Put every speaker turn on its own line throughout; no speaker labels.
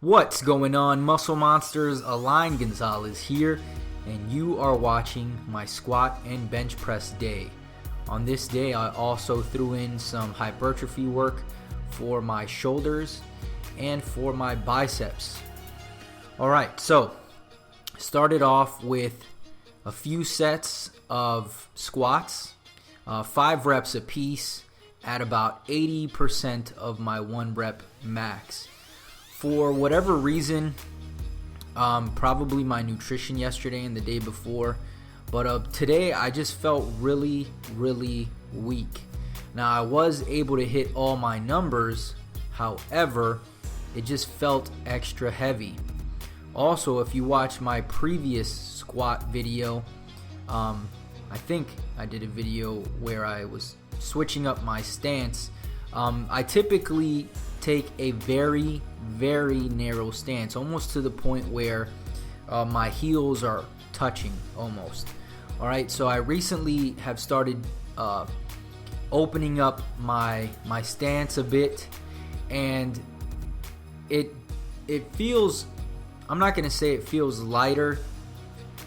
What's going on, Muscle Monsters? Alain Gonzalez here, and you are watching my squat and bench press day. On this day, I also threw in some hypertrophy work for my shoulders and for my biceps. Alright, so started off with a few sets of squats, 5 reps apiece at about 80% of my 1 rep max. For whatever reason, probably my nutrition yesterday and the day before, but today I just felt really weak. Now I was able to hit all my numbers, however, it just felt extra heavy. Also, if you watch my previous squat video, I think I did a video where I was switching up my stance. I typically take a very narrow stance, almost to the point where my heels are touching almost. Alright, so I recently have started opening up my stance a bit, and it feels, I'm not going to say it feels lighter,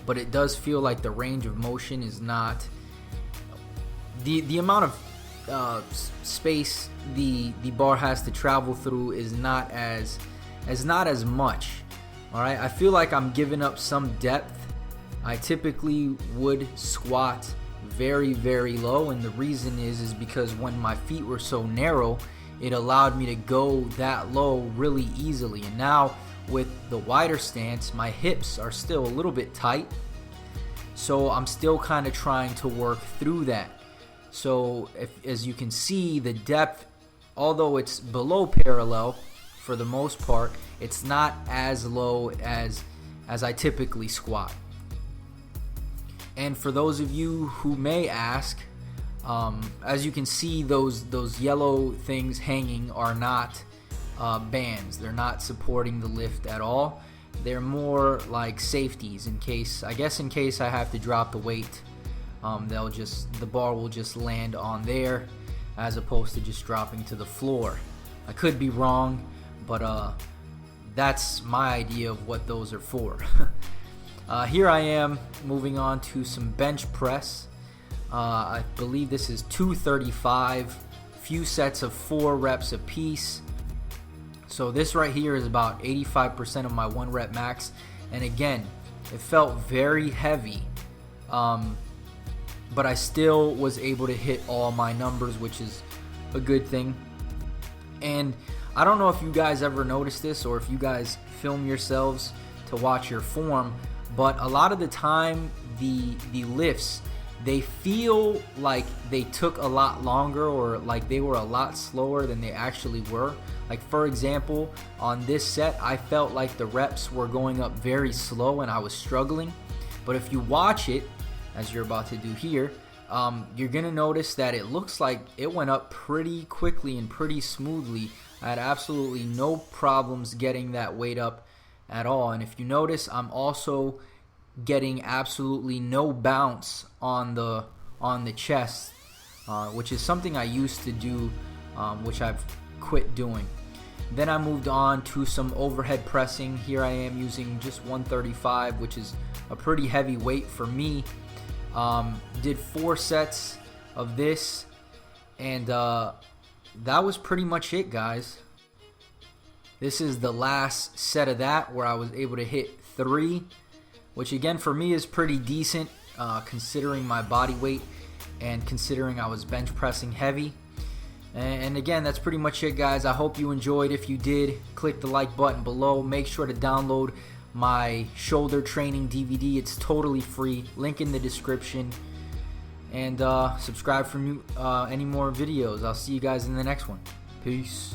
but it does feel like the range of motion is not, the amount of space the bar has to travel through is not as much. All right, I feel like I'm giving up some depth. I typically would squat very low, and the reason is because when my feet were so narrow, it allowed me to go that low really easily. And now with the wider stance, my hips are still a little bit tight, so I'm still kind of trying to work through that. So as you can see, the depth, although it's below parallel for the most part, it's not as low as I typically squat. And for those of you who may ask, as you can see, those yellow things hanging are not bands. They're not supporting the lift at all. They're more like safeties in case I have to drop the weight. The bar will just land on there as opposed to just dropping to the floor. I could be wrong, but that's my idea of what those are for. Here I am moving on to some bench press. I believe this is 235, few sets of 4 reps apiece. So this right here is about 85% of my 1 rep max, and again, it felt very heavy. But I still was able to hit all my numbers, which is a good thing. And I don't know if you guys ever noticed this, or if you guys film yourselves to watch your form, but a lot of the time the lifts, they feel like they took a lot longer, or like they were a lot slower than they actually were. Like, for example, on this set, I felt like the reps were going up very slow and I was struggling. But if you watch it, as you're about to do here, you're gonna notice that it looks like it went up pretty quickly and pretty smoothly. I had absolutely no problems getting that weight up at all. And if you notice, I'm also getting absolutely no bounce on the chest, which is something I used to do, which I've quit doing. Then I moved on to some overhead pressing. Here I am using just 135, which is a pretty heavy weight for me. Did 4 sets of this, and that was pretty much it, guys. This is the last set of that, where I was able to hit 3, which again for me is pretty decent, considering my body weight and considering I was bench pressing heavy. And again, that's pretty much it, guys. I hope you enjoyed. If you did, click the like button below. Make sure to download my shoulder training DVD. It's totally free, link in the description, and subscribe for any more videos. I'll see you guys in the next one. Peace.